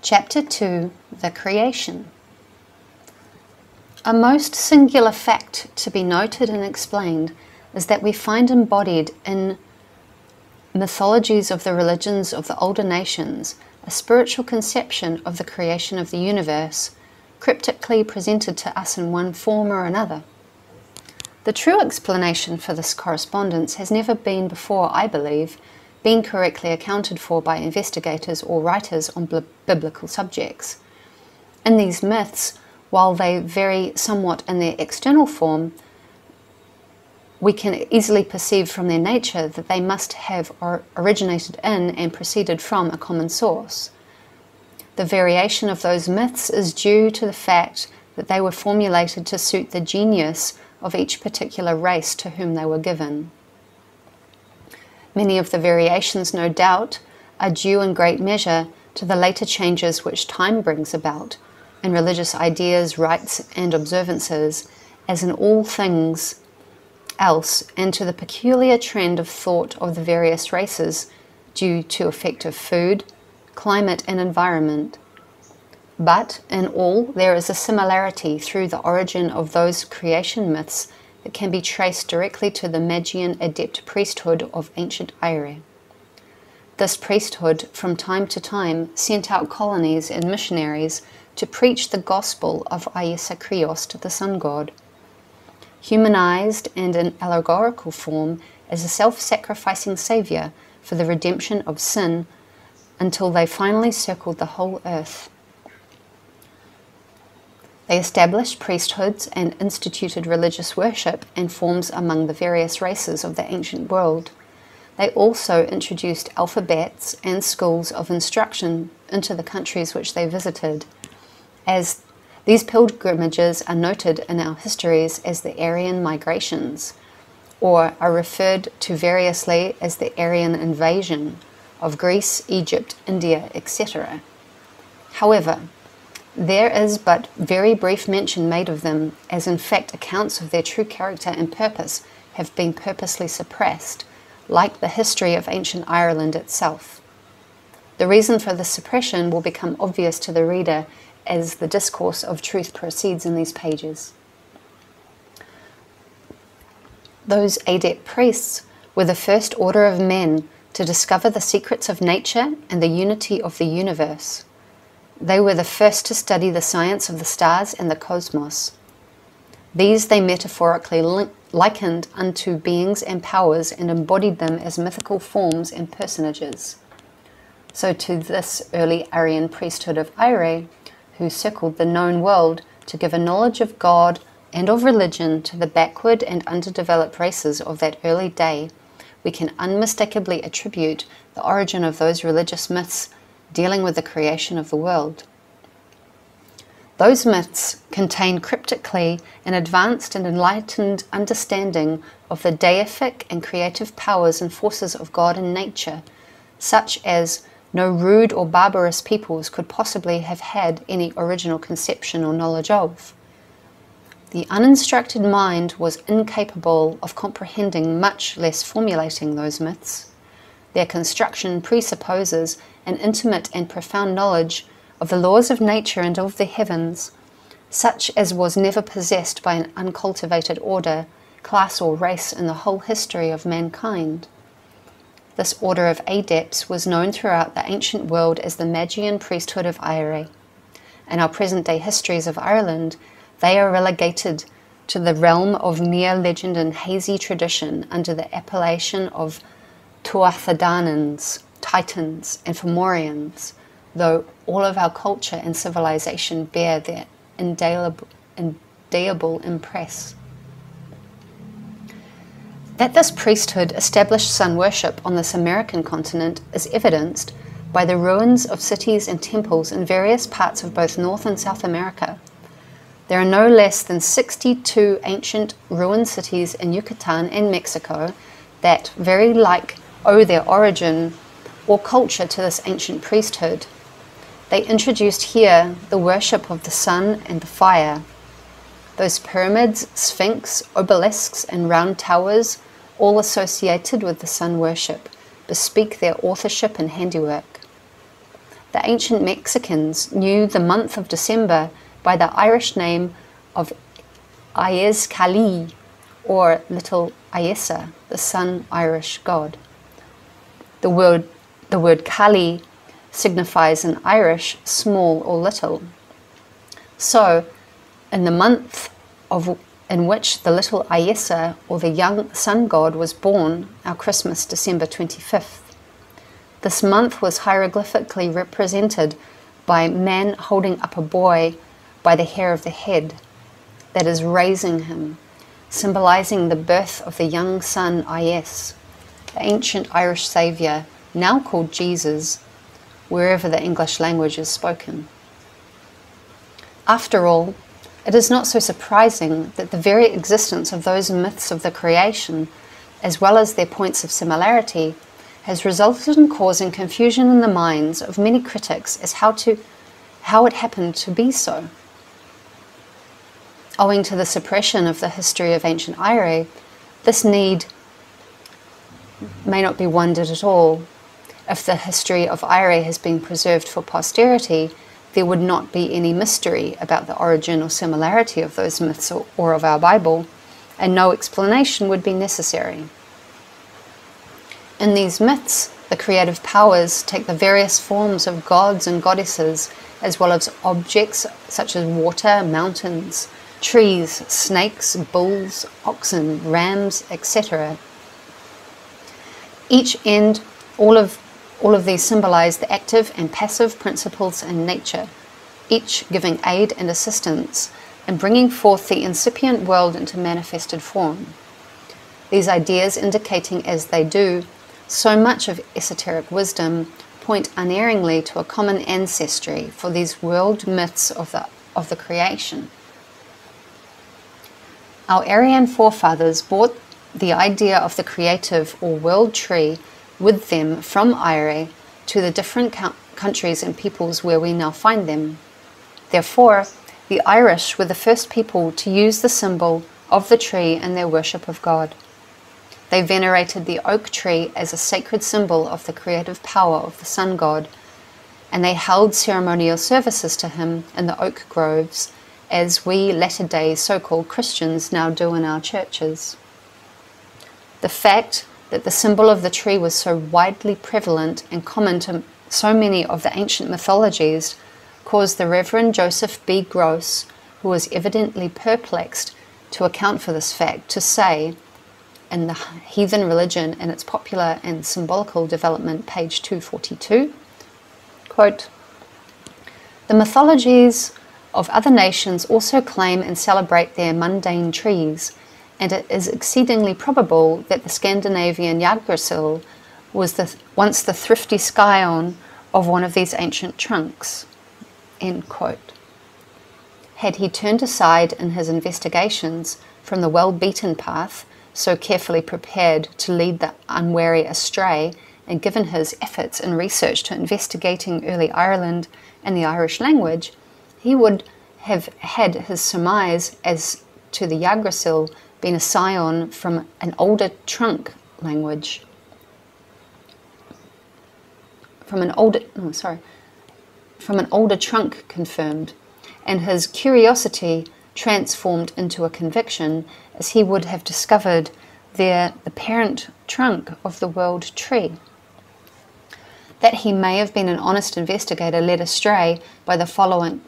Chapter 2, The Creation. A most singular fact to be noted and explained is that we find embodied in mythologies of the religions of the older nations a spiritual conception of the creation of the universe, cryptically presented to us in one form or another. The true explanation for this correspondence has never been before, I believe, been correctly accounted for by investigators or writers on biblical subjects. In these myths, while they vary somewhat in their external form, we can easily perceive from their nature that they must have originated in and proceeded from a common source. The variation of those myths is due to the fact that they were formulated to suit the genius of each particular race to whom they were given. Many of the variations, no doubt, are due in great measure to the later changes which time brings about in religious ideas, rites, and observances, as in all things else, and to the peculiar trend of thought of the various races due to effect of food, climate, and environment. But in all there is a similarity through the origin of those creation myths that can be traced directly to the Magian adept priesthood of ancient Ire. This priesthood from time to time sent out colonies and missionaries to preach the gospel of Ayesa Kriost, the sun god, humanized and in allegorical form as a self-sacrificing saviour for the redemption of sin, until they finally circled the whole earth. They established priesthoods and instituted religious worship and forms among the various races of the ancient world. They also introduced alphabets and schools of instruction into the countries which they visited, as these pilgrimages are noted in our histories as the Aryan migrations, or are referred to variously as the Aryan invasion of Greece, Egypt, India, etc. However, there is but very brief mention made of them, as in fact accounts of their true character and purpose have been purposely suppressed, like the history of ancient Ireland itself. The reason for this suppression will become obvious to the reader as the discourse of truth proceeds in these pages. Those adept priests were the first order of men to discover the secrets of nature and the unity of the universe. They were the first to study the science of the stars and the cosmos. These they metaphorically likened unto beings and powers and embodied them as mythical forms and personages. So to this early Aryan priesthood of Ire, who circled the known world to give a knowledge of God and of religion to the backward and underdeveloped races of that early day, we can unmistakably attribute the origin of those religious myths dealing with the creation of the world. Those myths contain cryptically an advanced and enlightened understanding of the deific and creative powers and forces of God and nature, such as no rude or barbarous peoples could possibly have had any original conception or knowledge of. The uninstructed mind was incapable of comprehending, much less formulating those myths. Their construction presupposes an intimate and profound knowledge of the laws of nature and of the heavens, such as was never possessed by an uncultivated order, class or race in the whole history of mankind. This order of adepts was known throughout the ancient world as the Magian priesthood of Ire. In our present-day histories of Ireland, they are relegated to the realm of mere legend and hazy tradition under the appellation of Tuatha Titans, and Fomorians, though all of our culture and civilization bear their indelible impress. That this priesthood established sun worship on this American continent is evidenced by the ruins of cities and temples in various parts of both North and South America. There are no less than 62 ancient ruined cities in Yucatan and Mexico that, very like, owe their origin or culture to this ancient priesthood. They introduced here the worship of the sun and the fire. Those pyramids, sphinx, obelisks, and round towers, all associated with the sun worship, bespeak their authorship and handiwork. The ancient Mexicans knew the month of December by the Irish name of Ayescali, or Little Ayesa, the sun Irish god. The word Kali signifies in Irish small or little. So, in the month in which the little Ayesa, or the young sun god, was born, our Christmas, December 25th. This month was hieroglyphically represented by man holding up a boy by the hair of the head, that is, raising him, symbolizing the birth of the young son Ayes, the ancient Irish saviour, now called Jesus, wherever the English language is spoken. After all, it is not so surprising that the very existence of those myths of the creation, as well as their points of similarity, has resulted in causing confusion in the minds of many critics as how it happened to be so. Owing to the suppression of the history of ancient Eire, this need may not be wondered at all. If the history of Eire has been preserved for posterity, there would not be any mystery about the origin or similarity of those myths or of our Bible, and no explanation would be necessary. In these myths, the creative powers take the various forms of gods and goddesses, as well as objects such as water, mountains, trees, snakes, bulls, oxen, rams, etc. Each end, all of these symbolize the active and passive principles in nature, each giving aid and assistance in bringing forth the incipient world into manifested form. These ideas, indicating as they do so much of esoteric wisdom, point unerringly to a common ancestry for these world myths of the creation. Our Aryan forefathers brought the idea of the creative or world tree with them from Eire to the different countries and peoples where we now find them. Therefore, the Irish were the first people to use the symbol of the tree in their worship of God. They venerated the oak tree as a sacred symbol of the creative power of the sun god, and they held ceremonial services to him in the oak groves, as we latter-day so-called Christians now do in our churches. The fact that the symbol of the tree was so widely prevalent and common to so many of the ancient mythologies caused the Reverend Joseph B. Gross, who was evidently perplexed to account for this fact, to say, in The Heathen Religion and Its Popular and Symbolical Development, page 242, quote, "The mythologies of other nations also claim and celebrate their mundane trees, and it is exceedingly probable that the Scandinavian Yggdrasil was once the thrifty scion of one of these ancient trunks." End quote. Had he turned aside in his investigations from the well-beaten path, so carefully prepared to lead the unwary astray, and given his efforts in research to investigating early Ireland and the Irish language, he would have had his surmise as to the Yggdrasil been a scion from an older trunk language. From an older trunk confirmed, and his curiosity transformed into a conviction, as he would have discovered there the parent trunk of the world tree. That he may have been an honest investigator led astray by following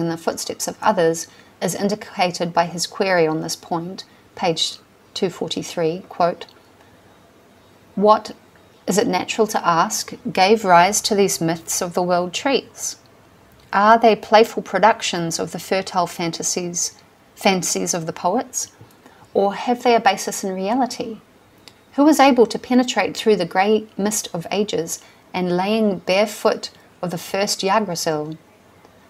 in the footsteps of others is indicated by his query on this point, page 243, quote, "What, is it natural to ask, gave rise to these myths of the world trees? Are they playful productions of the fertile fantasies of the poets, or have they a basis in reality? Who was able to penetrate through the grey mist of ages and laying barefoot of the first Yggdrasil,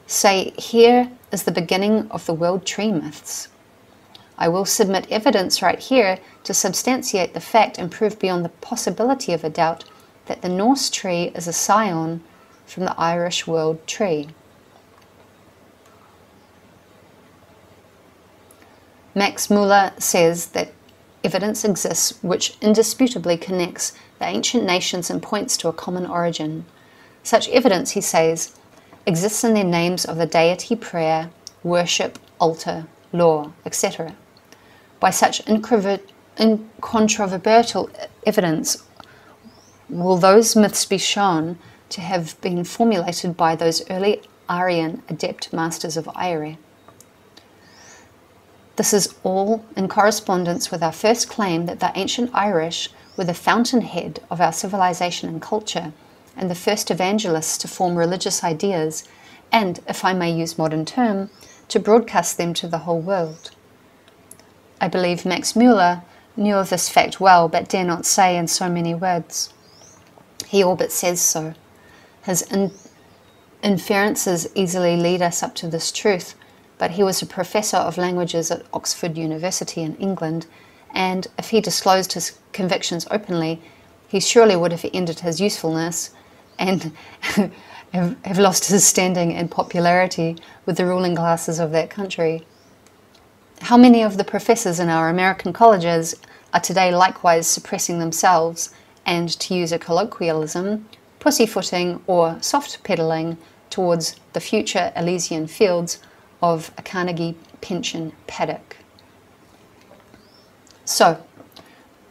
say, here is the beginning of the world tree myths? I will submit evidence right here to substantiate the fact and prove beyond the possibility of a doubt that the Norse tree is a scion from the Irish world tree." Max Muller says that evidence exists which indisputably connects the ancient nations and points to a common origin. Such evidence, he says, exists in their names of the deity, prayer, worship, altar, law, etc. By such incontrovertible evidence will those myths be shown to have been formulated by those early Aryan adept masters of Aire. This is all in correspondence with our first claim that the ancient Irish were the fountainhead of our civilization and culture, and the first evangelists to form religious ideas, and, if I may use modern term, to broadcast them to the whole world. I believe Max Muller knew of this fact well, but dare not say in so many words. He all but says so. His inferences easily lead us up to this truth, but he was a professor of languages at Oxford University in England, and if he disclosed his convictions openly, he surely would have ended his usefulness and have lost his standing and popularity with the ruling classes of that country. How many of the professors in our American colleges are today likewise suppressing themselves and, to use a colloquialism, pussyfooting or soft-pedaling towards the future Elysian fields of a Carnegie pension paddock? So,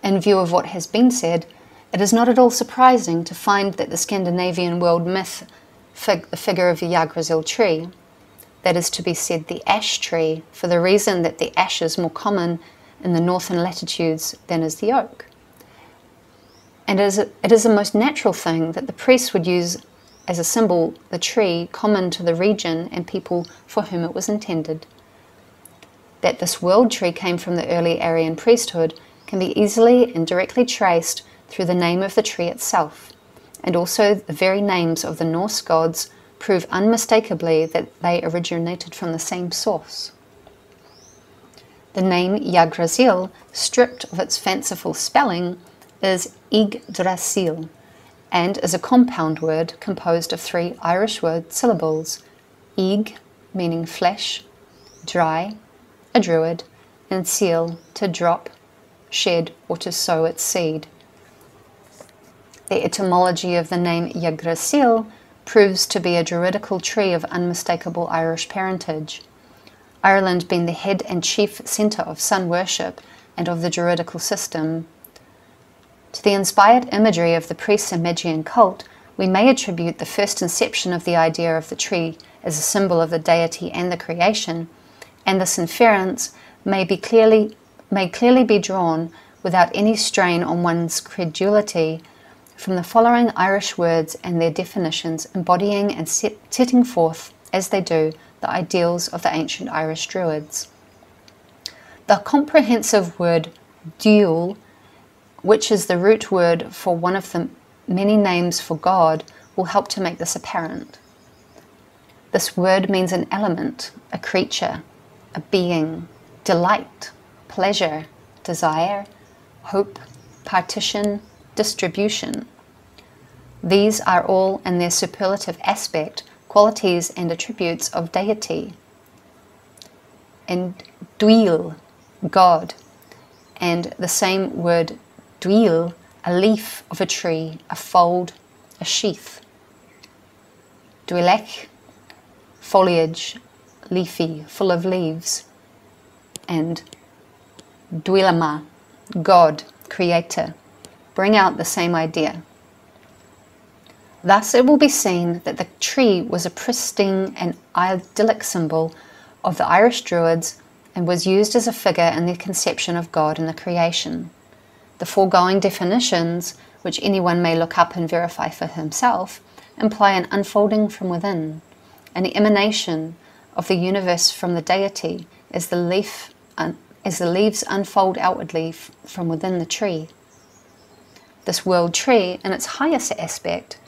in view of what has been said, it is not at all surprising to find that the Scandinavian world myth, the figure of the Yggdrasil tree, that is to be said the ash tree, for the reason that the ash is more common in the northern latitudes than is the oak. And it is the most natural thing that the priests would use as a symbol the tree common to the region and people for whom it was intended. That this world tree came from the early Aryan priesthood can be easily and directly traced through the name of the tree itself, and also the very names of the Norse gods prove unmistakably that they originated from the same source. The name Yggdrasil, stripped of its fanciful spelling, is Yggdrasil, and is a compound word composed of three Irish word syllables: Ig, meaning flesh, dry, a druid, and seal, to drop, shed, or to sow its seed. The etymology of the name Yggdrasil proves to be a druidical tree of unmistakable Irish parentage, Ireland being the head and chief centre of sun worship and of the druidical system. To the inspired imagery of the priests and Magian cult, we may attribute the first inception of the idea of the tree as a symbol of the deity and the creation, and this inference may clearly be drawn without any strain on one's credulity from the following Irish words and their definitions, embodying and setting forth, as they do, the ideals of the ancient Irish Druids. The comprehensive word dual, which is the root word for one of the many names for God, will help to make this apparent. This word means an element, a creature, a being, delight, pleasure, desire, hope, partition, distribution. These are all, in their superlative aspect, qualities and attributes of deity. And duil, God, and the same word duil, a leaf of a tree, a fold, a sheath. Duilech, foliage, leafy, full of leaves. And duilama, God, creator, bring out the same idea. Thus it will be seen that the tree was a pristine and idyllic symbol of the Irish Druids and was used as a figure in their conception of God and the creation. The foregoing definitions, which anyone may look up and verify for himself, imply an unfolding from within, an emanation of the universe from the deity as the leaves unfold outwardly from within the tree. This world tree, in its highest aspect,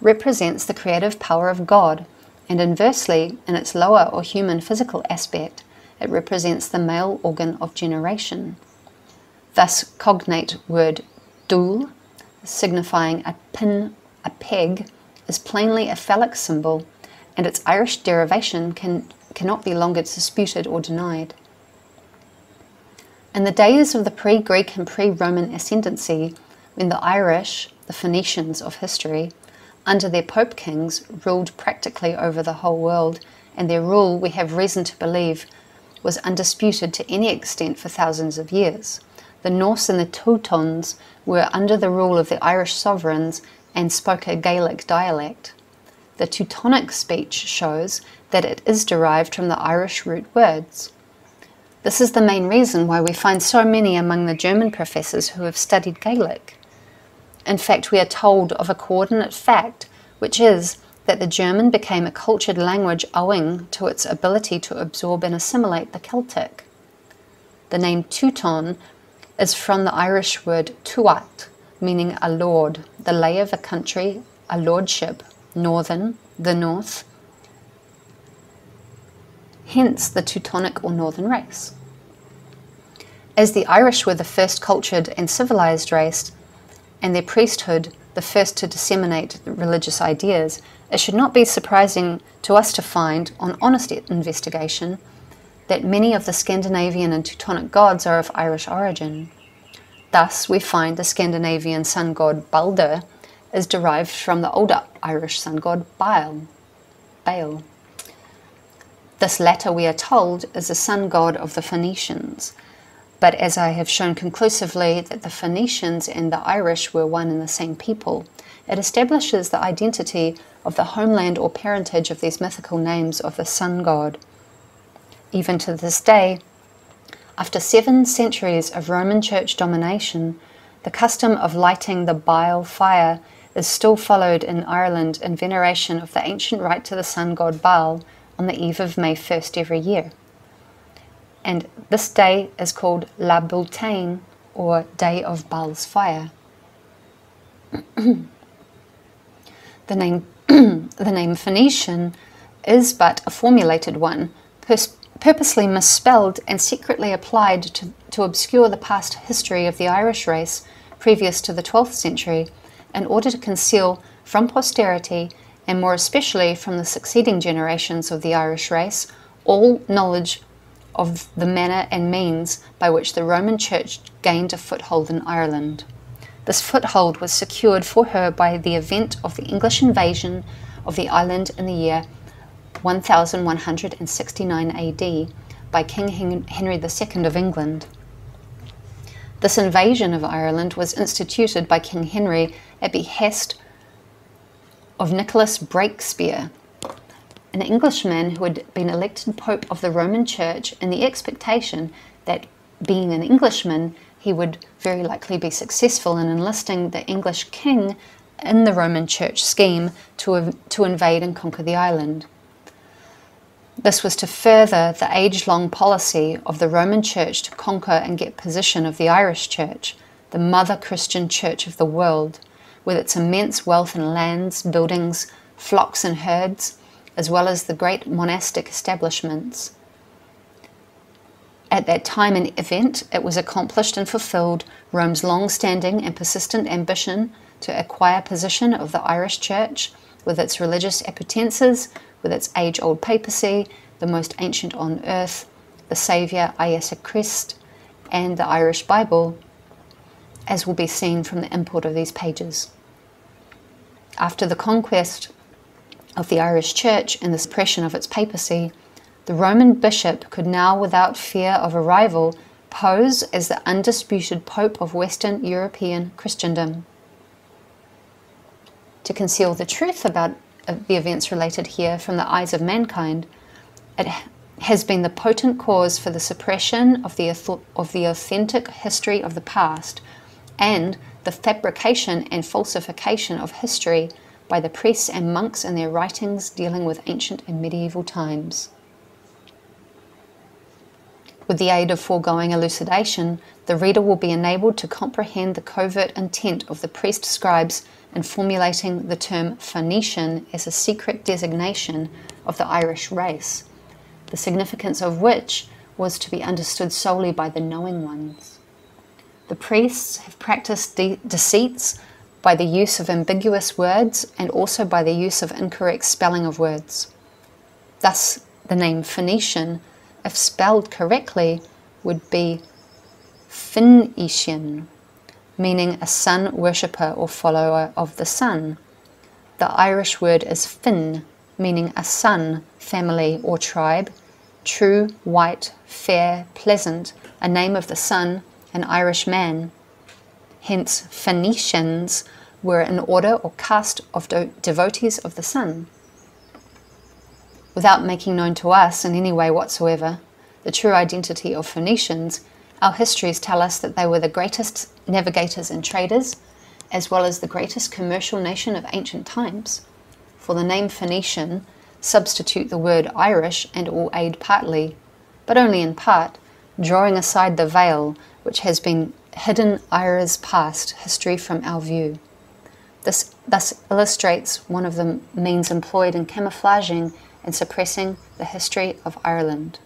represents the creative power of God, and inversely, in its lower or human physical aspect, it represents the male organ of generation. Thus, cognate word dúil, signifying a pin, a peg, is plainly a phallic symbol, and its Irish derivation cannot be longer disputed or denied. In the days of the pre-Greek and pre-Roman ascendancy, when the Irish, the Phoenicians of history, under their Pope kings, ruled practically over the whole world, and their rule, we have reason to believe, was undisputed to any extent for thousands of years. The Norse and the Teutons were under the rule of the Irish sovereigns and spoke a Gaelic dialect. The Teutonic speech shows that it is derived from the Irish root words. This is the main reason why we find so many among the German professors who have studied Gaelic. In fact, we are told of a coordinate fact, which is that the German became a cultured language owing to its ability to absorb and assimilate the Celtic. The name Teuton is from the Irish word tuat, meaning a lord, the lay of a country, a lordship, northern, the north, hence the Teutonic or northern race. As the Irish were the first cultured and civilized race, and their priesthood the first to disseminate religious ideas, it should not be surprising to us to find, on honest investigation, that many of the Scandinavian and Teutonic gods are of Irish origin. Thus, we find the Scandinavian sun god Balder is derived from the older Irish sun god Baal. This latter, we are told, is the sun god of the Phoenicians. But as I have shown conclusively that the Phoenicians and the Irish were one and the same people, it establishes the identity of the homeland or parentage of these mythical names of the sun god. Even to this day, after 7 centuries of Roman Church domination, the custom of lighting the Baal fire is still followed in Ireland in veneration of the ancient rite to the sun god Baal on the eve of May 1st every year. And this day is called La Bultaine, or Day of Baal's Fire. The name Phoenician is but a formulated one, purposely misspelled and secretly applied to obscure the past history of the Irish race previous to the 12th century, in order to conceal from posterity, and more especially from the succeeding generations of the Irish race, all knowledge of the manner and means by which the Roman Church gained a foothold in Ireland. This foothold was secured for her by the event of the English invasion of the island in the year 1169 AD by King Henry II of England. This invasion of Ireland was instituted by King Henry at behest of Nicholas Breakspear, an Englishman who had been elected Pope of the Roman Church in the expectation that, being an Englishman, he would very likely be successful in enlisting the English king in the Roman Church scheme to invade and conquer the island. This was to further the age-long policy of the Roman Church to conquer and get possession of the Irish Church, the mother Christian church of the world, with its immense wealth in lands, buildings, flocks and herds, as well as the great monastic establishments. At that time and event, it was accomplished and fulfilled Rome's long-standing and persistent ambition to acquire possession of the Irish Church, with its religious appetences, with its age-old papacy, the most ancient on earth, the Saviour Iesu Christ, and the Irish Bible, as will be seen from the import of these pages. After the conquest of the Irish Church and the suppression of its papacy, the Roman bishop could now, without fear of a rival, pose as the undisputed Pope of Western European Christendom. To conceal the truth about the events related here from the eyes of mankind, it has been the potent cause for the suppression of the authentic history of the past, and the fabrication and falsification of history by the priests and monks in their writings dealing with ancient and medieval times. With the aid of foregoing elucidation, the reader will be enabled to comprehend the covert intent of the priest scribes in formulating the term Phoenician as a secret designation of the Irish race, the significance of which was to be understood solely by the knowing ones. The priests have practiced deceits by the use of ambiguous words and also by the use of incorrect spelling of words. Thus, the name Phoenician, if spelled correctly, would be Phoenician, meaning a sun worshipper or follower of the sun. The Irish word is Finn, meaning a son, family, or tribe. True, white, fair, pleasant, a name of the sun, an Irish man. Hence, Phoenicians were an order or caste of devotees of the sun. Without making known to us in any way whatsoever the true identity of Phoenicians, our histories tell us that they were the greatest navigators and traders, as well as the greatest commercial nation of ancient times. For the name Phoenician, substitute the word Irish and it will aid partly, but only in part, drawing aside the veil which has been hidden Ira's past history from our view. This thus illustrates one of the means employed in camouflaging and suppressing the history of Ireland.